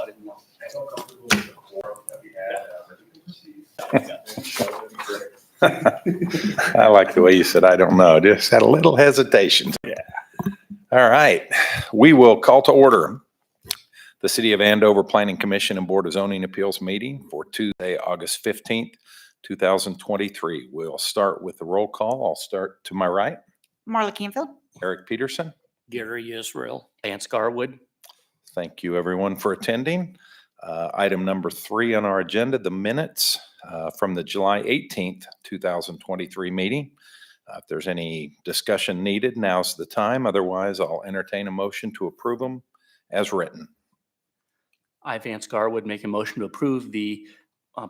I didn't know. I like the way you said, I don't know. Just had a little hesitation. Yeah. All right. We will call to order the City of Andover Planning Commission and Board of Zoning Appeals meeting for Tuesday, August 15th, 2023. We'll start with the roll call. I'll start to my right. Marla Canfield. Eric Peterson. Gary Israel, Lance Garwood. Thank you, everyone, for attending. Item number 3 on our agenda, the minutes from the July 18th, 2023 meeting. If there's any discussion needed, now's the time. Otherwise, I'll entertain a motion to approve them as written. I, Vance Garwood, make a motion to approve the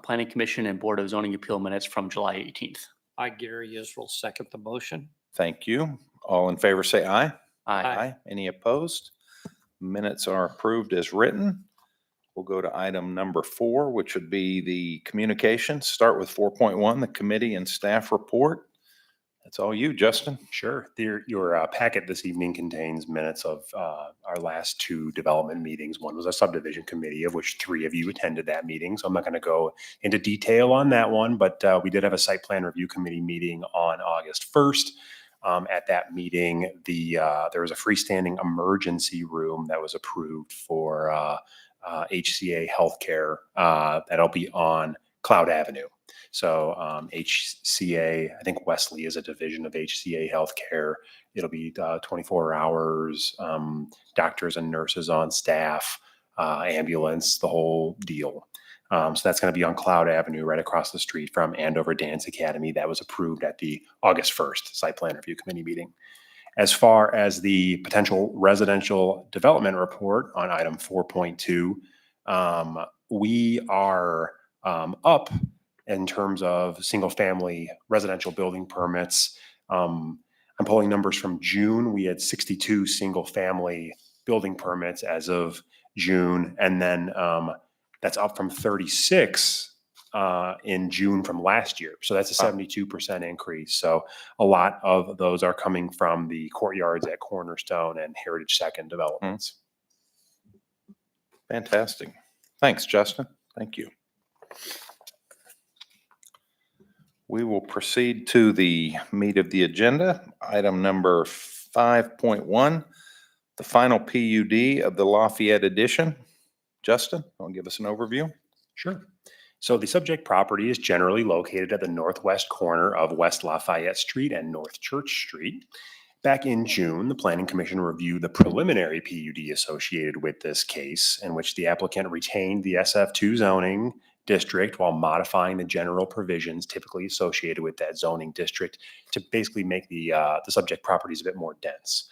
Planning Commission and Board of Zoning Appeal minutes from July 18th. I, Gary Israel, second the motion. Thank you. All in favor, say aye. Aye. Any opposed? Minutes are approved as written. We'll go to item number 4, which would be the communications. Start with 4.1, the committee and staff report. That's all you, Justin. Sure. Your packet this evening contains minutes of our last 2 development meetings. One was a subdivision committee, of which 3 of you attended that meeting. So I'm not going to go into detail on that one, but we did have a site plan review committee meeting on August 1st. At that meeting, there was a freestanding emergency room that was approved for HCA Healthcare that'll be on Cloud Avenue. So HCA, I think Wesley is a division of HCA Healthcare. It'll be 24 hours, doctors and nurses on staff, ambulance, the whole deal. So that's going to be on Cloud Avenue right across the street from Andover Dance Academy. That was approved at the August 1st Site Plan Review Committee meeting. As far as the potential residential development report on item 4.2, we are up in terms of single family residential building permits. I'm pulling numbers from June. We had 62 single family building permits as of June. And then that's up from 36 in June from last year. So that's a 72% increase. So a lot of those are coming from the courtyards at Cornerstone and Heritage Second developments. Fantastic. Thanks, Justin. Thank you. We will proceed to the meat of the agenda. Item number 5.1, the final PUD of the Lafayette edition. Justin, want to give us an overview? Sure. So the subject property is generally located at the northwest corner of West Lafayette Street and North Church Street. Back in June, the Planning Commission reviewed the preliminary PUD associated with this case, in which the applicant retained the SF2 zoning district while modifying the general provisions typically associated with that zoning district to basically make the subject properties a bit more dense.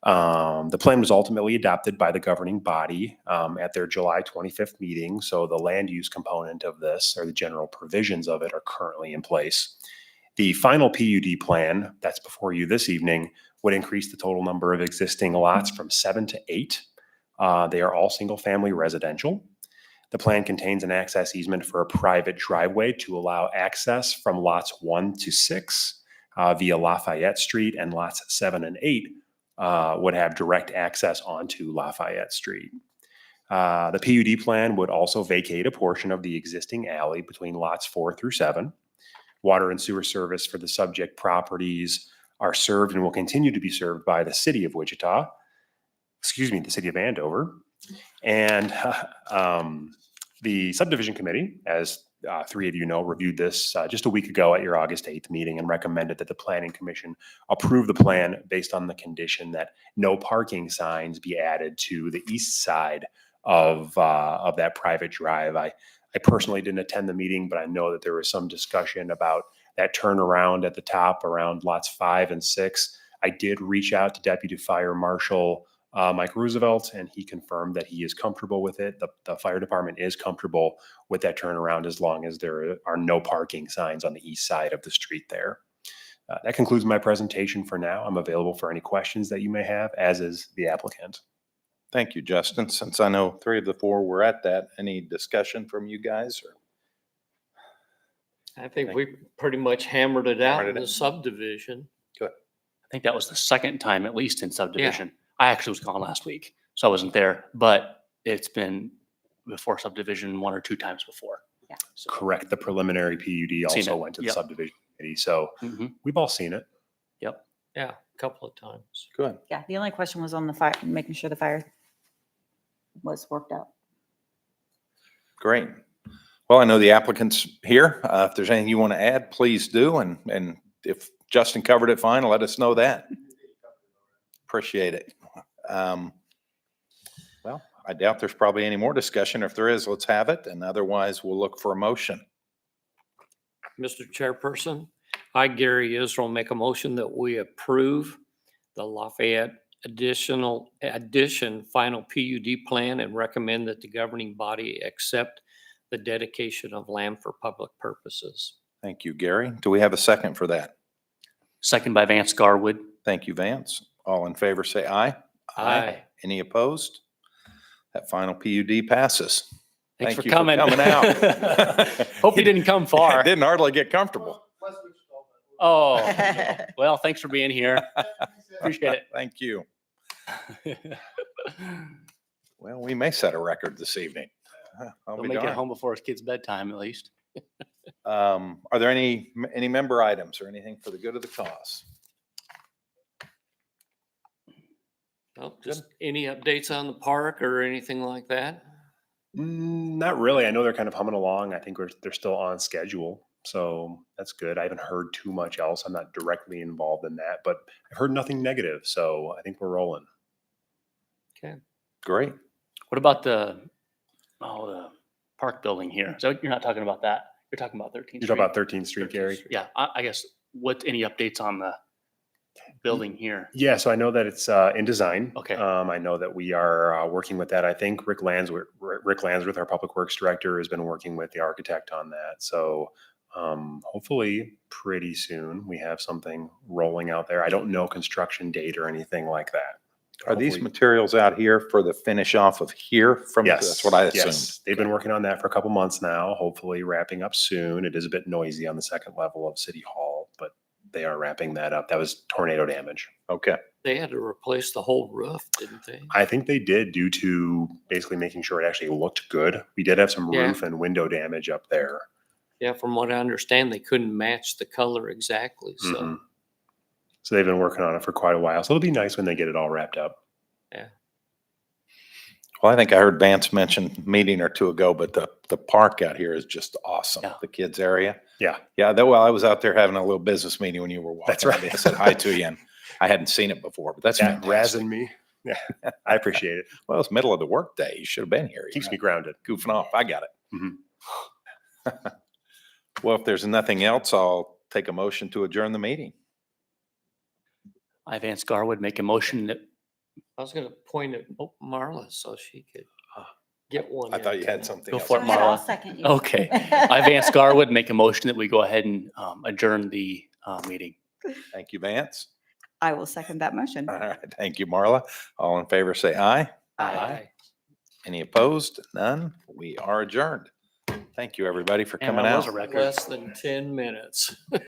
The plan was ultimately adopted by the governing body at their July 25th meeting. So the land use component of this, or the general provisions of it, are currently in place. The final PUD plan that's before you this evening would increase the total number of existing lots from 7 to 8. They are all single family residential. The plan contains an access easement for a private driveway to allow access from lots 1 to 6 via Lafayette Street, and lots 7 and 8 would have direct access onto Lafayette Street. The PUD plan would also vacate a portion of the existing alley between lots 4 through 7. Water and sewer service for the subject properties are served and will continue to be served by the city of Wichita, the city of Andover. And the subdivision committee, as 3 of you know, reviewed this just a week ago at your August 8th meeting and recommended that the Planning Commission approve the plan based on the condition that no parking signs be added to the east side of that private drive. I personally didn't attend the meeting, but I know that there was some discussion about that turnaround at the top around lots 5 and 6. I did reach out to Deputy Fire Marshal Mike Roosevelt, and he confirmed that he is comfortable with it. The fire department is comfortable with that turnaround as long as there are no parking signs on the east side of the street there. That concludes my presentation for now. I'm available for any questions that you may have, as is the applicant. Thank you, Justin. Since I know 3 of the 4 were at that, any discussion from you guys? Or? I think we pretty much hammered it out in the subdivision. Good. I think that was the second time, at least in subdivision. I actually was gone last week, so I wasn't there, but it's been before subdivision 1 or 2 times before. Yeah. So, Correct. The preliminary PUD Seen also it. went to the Yep. subdivision committee. So mhm, we've all seen it. Yep. Yeah, a couple of times. Good. Yeah, the only question was on the fire, making sure the fire was worked out. Great. Well, I know the applicant's here. If there's anything you want to add, please do. And if Justin covered it fine, let us know that. Appreciate it. Well, I doubt there's probably any more discussion. If there is, let's have it. And otherwise, we'll look for a motion. Mr. Chairperson, I, Gary Israel, make a motion that we approve the Lafayette addition final PUD plan and recommend that the governing body accept the dedication of land for public purposes. Thank you, Gary. Do we have a second for that? Second by Vance Garwood. Thank you, Vance. All in favor, say aye. Aye. Any opposed? That final PUD passes. Thanks Thank for you for coming. coming out. Hope you didn't come far. Didn't hardly get comfortable. Oh, well, thanks for being here. Appreciate Thank you. it. Well, we may set a record this evening. I'll We'll be make it darned. home before his kid's bedtime at least. Are there any member items or anything for the good of the cause? Well, just any updates on the park or anything like that? Not really. I know they're kind of humming along. I think they're still on schedule. So that's good. I haven't heard too much else. I'm not directly involved in that, but I've heard nothing negative. So I think we're rolling. Okay. Great. What about the park building here? So you're not talking about that? You're talking about 13th You're Street? talking about 13th Street, Gary? Yeah, I guess, what, any updates on the building here? Yeah, so I know that it's in design. Okay. I know that we are working with that. I think Rick Landsworth, our Public Works Director, has been working with the architect on that. So hopefully pretty soon we have something rolling out there. I don't know construction date or anything like that. Are these Hopefully- materials out here for the finish off of here from, Yes. that's what I assumed. Yes. They've been working on that for a couple months now, hopefully wrapping up soon. It is a bit noisy on the second level of City Hall, but they are wrapping that up. That was tornado damage. Okay. They had to replace the whole roof, didn't they? I think they did due to basically making sure it actually looked good. We did have some Yeah. roof and window damage up there. Yeah, from what I understand, they couldn't match the color exactly, so. Mhm. So they've been working on it for quite a while. So it'll be nice when they get it all wrapped up. Well, I think I heard Vance mention a meeting or two ago, but the park out here is just awesome. Yeah. The kids area. Yeah. Yeah. Well, I was out there having a little business meeting when you were walking. That's right. I said hi to you and I hadn't seen it before, but that's Yeah, fantastic. razzing me. Yeah, I appreciate it. Well, it's middle of the workday. You should have been here. Keeps me grounded. Goofing off. I got it. Mhm. Well, if there's nothing else, I'll take a motion to adjourn the meeting. I, Vance Garwood, make a motion that, I was gonna point at Marla so she could get one. I in thought you had tonight. something Go else. for it, Go ahead, I'll Marla. second you. okay. I, Vance Garwood, make a motion that we go ahead and adjourn the meeting. Thank you, Vance. I will second that motion. All right. Thank you, Marla. All in favor, say aye. Aye. Any opposed? None. We are adjourned. Thank you, everybody, for Man, coming that was out. a record. Less than 10 minutes.